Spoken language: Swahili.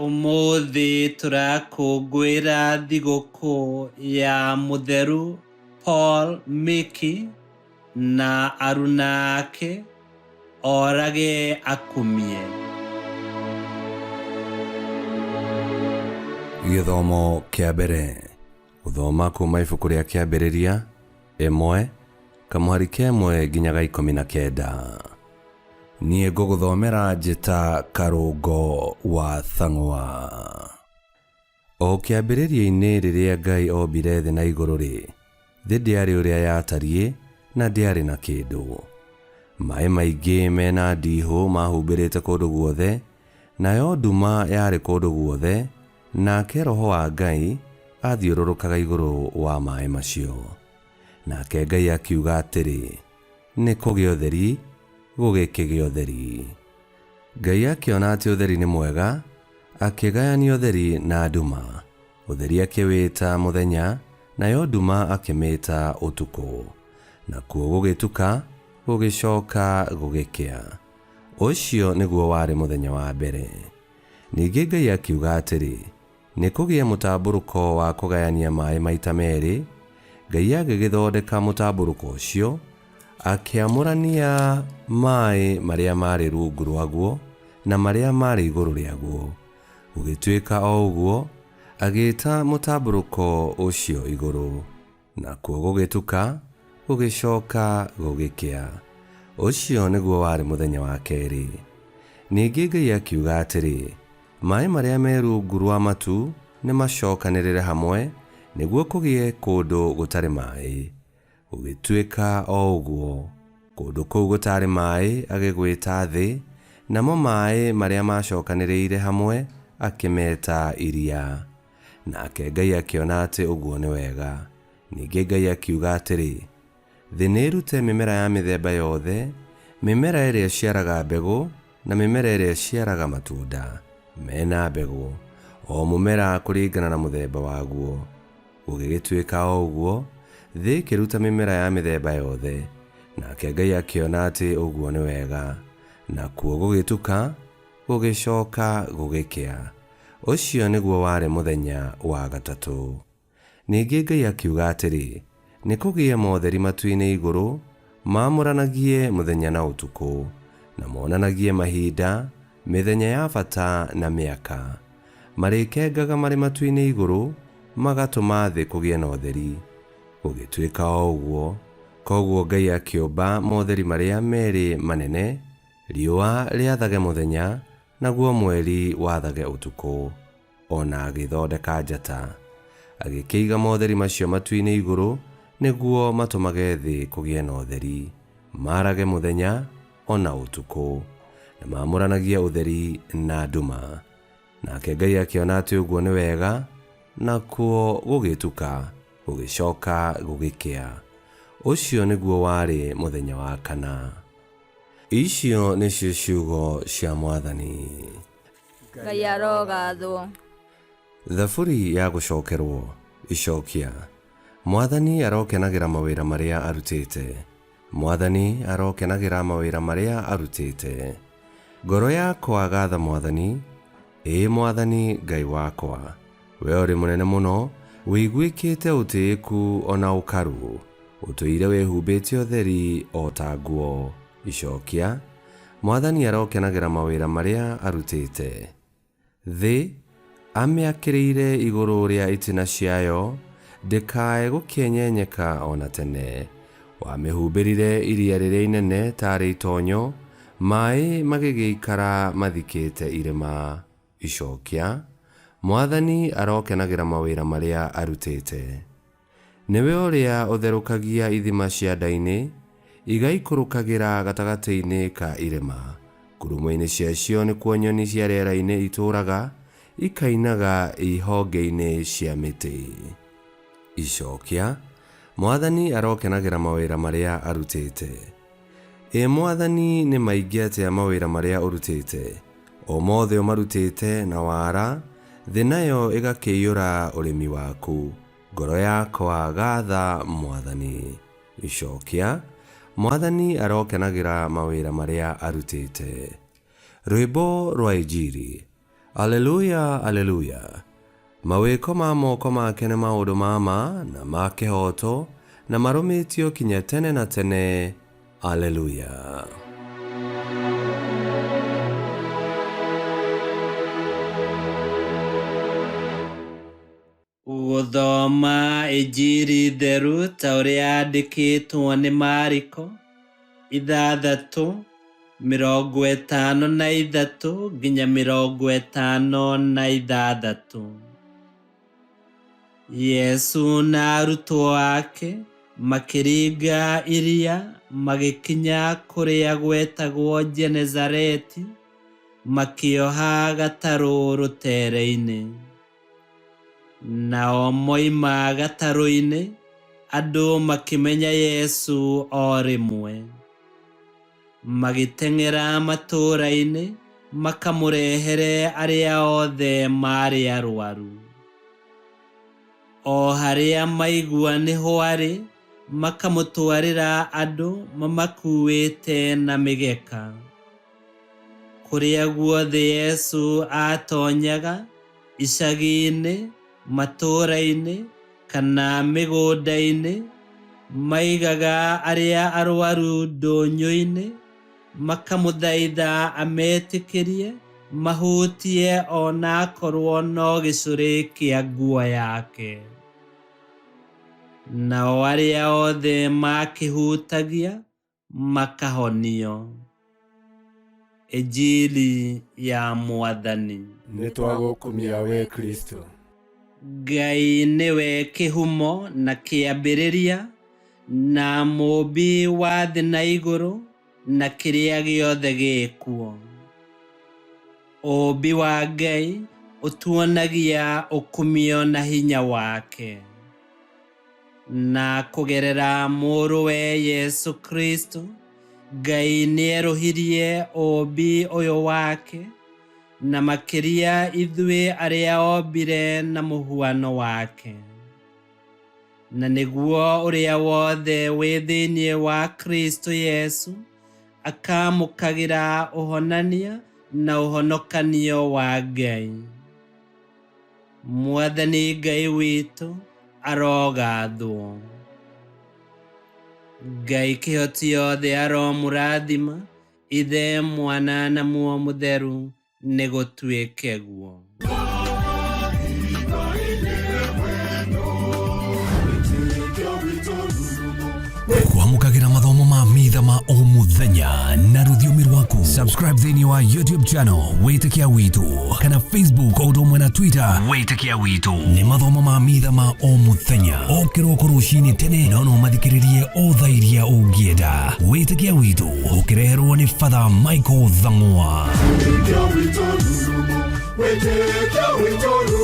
Umuthi turakũngũĩra thigũkũ ya mũtheru Paul Miki na aruna ake orage akumie. Gĩthomo kĩa mbere. Gũthoma kuma ibuku rĩa kĩambĩrĩria 1:1 nginyaga 19. Niĩ ngũgũthomera njĩta Karũngo wa Thang'wa. O kĩambĩrĩria-inĩ rĩrĩa Ngai ombire thĩ na igũrũ-rĩ, thĩ ndĩarĩ ũrĩa yatariĩ na ndĩarĩ na kĩndũ. Maĩ maingĩ mena ndiihũ mahumbĩrĩte kũndũ guothe, nayo nduma yarĩ kũndũ guothe, nake Roho wa Ngai athiũrũrũkaga igũrũ wa maĩ macio. Nake Ngai akiuga atĩrĩ, nĩ kũgĩe ũtheri, gũgĩkĩgĩa ũtheri. Ngai akĩona atĩ ũtheri nĩ mwega, akĩgayania ũtheri na nduma. Ũtheri akĩwĩta mũthenya, nayo nduma akĩmĩta ũtukũ. Nakuo gũgĩtuka, gũgĩcoka gũgĩkĩa. Ũcio nĩguo warĩ mũthenya wa mbere. Ningĩ Ngai akiuga atĩrĩ, nĩ kũgĩe mũtambũrũko wa kũgayania maĩ maita merĩ. Ngai agĩgĩthondeka mũtambũrũko ũcio, akĩamũrania maĩ marĩa marĩ rungu rwaguo na marĩa marĩ igũrũ rĩaguo. Gũgĩtuĩka o ũguo, agĩĩta mũtambũrũko ũcio igũrũ. Nakuo gũgĩtuka, gũgĩcoka gũgĩkĩa. Ũcio nĩguo warĩ mũthenya wa kerĩ. Ningĩ Ngai akiuga atĩrĩ, maĩ marĩa me rungu rwa matu nĩ macokanĩrĩre hamwe, nĩguo kũgĩe kũndũ gũtarĩ maĩ. Gũgĩtuĩka o ũguo, kũndũ kũu gũtarĩ maĩ agĩgwĩta thĩ, namo maĩ marĩa macokanĩrĩire hamwe akĩmeta iria. Nake Ngai akĩona atĩ ũguo nĩ wega. Ningĩ Ngai akiuga atĩrĩ, thĩ nĩ ĩrute mĩmera ya mĩthemba yothe, mĩmera ĩrĩa ĩciaraga mbegũ na mĩmera ĩrĩa ĩciaraga matunda mena mbegũ, o mũmera kũringana na mũthemba waguo. Gũgĩtuĩka o ũguo, thĩ ĩkĩruta mĩmera ya mĩthemba yothe. Nake Ngai akĩona atĩ ũguo nĩ wega. Nakuo gũgĩtuka, gũgĩcoka gũgĩkĩa. Ũcio nĩguo warĩ mũthenya wa gatatũ. Ningĩ Ngai akiuga atĩrĩ, nĩ kũgĩe motheri matu-inĩ igũrũ, maamũranagie mũthenya na ũtukũ, na monanagie mahinda, mĩthenya ya bata na mĩaka. Marĩkengaga marĩ matu-inĩ igũrũ, magatũma thĩ kũgĩe na ũtheri. Gũgĩtuĩka o ũguo, koguo Ngai akĩũmba motheri marĩa merĩ manene, riũa rĩathage mũthenya, naguo mweri wathage ũtukũ. Ona agĩthondeka njata. Agĩkĩiga motheri macio matu-inĩ igũrũ, nĩguo matũmage thĩ kũgĩe na ũtheri, marage mũthenya ona ũtukũ, na maamũranagia ũtheri na nduma. Nake Ngai akĩona atĩ ũguo nĩ wega, nakuo gũgĩtuka, gũgĩcoka gũgĩkĩa. Ũcio nĩguo warĩ mũthenya wa kana. Icio nĩcio ciugo cia Mwathani. Ngai arogathwo. Thaburi ya gũcokerwo. Icokia. Mwathani arokenagĩra mawĩra marĩa arutĩte. Mwathani arokenagĩra mawĩra marĩa arutĩte. Ngoro yakwa gatha Mwathani, ĩĩ Mwathani Ngai wakwa. We ũrĩ mũnene mũno, wĩiguĩkĩte ũtĩĩku ona ũkaru, ũtũire wĩhumbĩte ũtheri o ta nguo. Icokia. Mwathani arokenagĩra mawĩra marĩa arutĩte. Thĩ amĩakĩrĩire igũrũ rĩa itina ciayo, ndĩkae gũkĩenyenyeka ona tene. Wamĩhumbĩrire iria rĩrĩa inene tarĩ itonyo, maĩ magĩgĩikara mathikĩte irĩma. Icokia. Mwathani arokenagĩra mawĩra marĩa arutĩte. Nĩwe ũrĩa ũtherũkagia ithima cia nda-inĩ, igaikũrũkagĩra gatagatĩ-inĩ ka irĩma. Ngurumo-inĩ ciacio nĩkuo nyoni cia rĩera-inĩ itũũraga, ikainaga ihonge-inĩ cia mĩtĩ. Icokia. Mwathani arokenagĩra mawĩra marĩa arutĩte. Ĩ Mwathani nĩ maingĩ atĩa mawĩra marĩa ũrutĩte, o mothe ũmarutĩte na wara, thĩ nayo ĩgakĩiyũra ũrĩmi waku. Ngoro yakwa gatha Mwathani. Icokia. Mwathani arokenagĩra mawĩra marĩa arutĩte. Rwĩmbo rwa Injili. Aleluya, aleluya. Mawĩko ma moko make nĩ maũndũ mama na ma kĩhoto na marũmĩtio kinya tene na tene. Aleluya. Gũthoma Injiri theru ta ũrĩa yandĩkĩtwo nĩ Mariko 6:53 nginya 56. Yesu na arutwo ake makĩringa iria magĩkinya kũrĩa gwetagwo Genezareti, makĩoha gatarũ rũtere-inĩ. Nao moima gatarũ-inĩ, andũ makĩmenya Yesu o rĩmwe. Magĩteng'era matũũra-inĩ makamũrehere arĩa othe maarĩ arwaru. O harĩa maigua nĩho arĩ, makamũtwarĩra andũ mamakuĩte na mĩgeka. Kũrĩa guothe Yesu atonyaga, icagi-inĩ, matũũra-inĩ kana mĩgũnda-inĩ, maigaga arĩa arwaru ndũnyũ-inĩ, makamũthaitha ametĩkĩrie mahutie ona akorwo no gĩcũrĩ kĩa nguo yake. Nao arĩa othe makĩhutagia makahonio. Injili ya Mwathani. Nĩtwagũkumia we Kristo. Ngai nĩwe kĩhumo na kĩambĩrĩria na mũũmbi wa thĩ na igũrũ na kĩrĩa gĩothe gĩkuo. Ũũmbi wa Ngai ũtuonagia ũkumio na hinya wake. Na kũgerera mũrũwe Yesu Kristo, Ngai nĩerũhirie ũũmbi ũyũ wake, na makĩria ithuĩ arĩa ombire na mũhuano wake. Na nĩguo ũrĩa wothe wĩ thĩinĩ wa Kristo Yesu akamũkagĩra ũhonania na ũhonokanio wa Ngai. Mwathani Ngai witũ arogathwo. Ngai kĩhoti yothe aromũrathima, Ithe, Mwana na Muoyo Mũtheru, nĩ gũtuĩke guo. Kwamũkagĩra mathomo ma mitha ma o mũthenya na rũthiomi rwaku. Subscribe thĩinĩ wa YouTube channel Wĩtĩkia Witũ kana Facebook o ũndũ ũmwe na Twitter Wĩtĩkia Witũ. Nĩ mathomo ma mitha ma o mũthenya o kĩroko rũcinĩ tene, no mathikĩrĩrie o thaa iria ũngĩenda. Wĩtĩkia Witũ ũkĩreherwo nĩ Father Michael Thang'wa. Wĩtĩkia Witũ.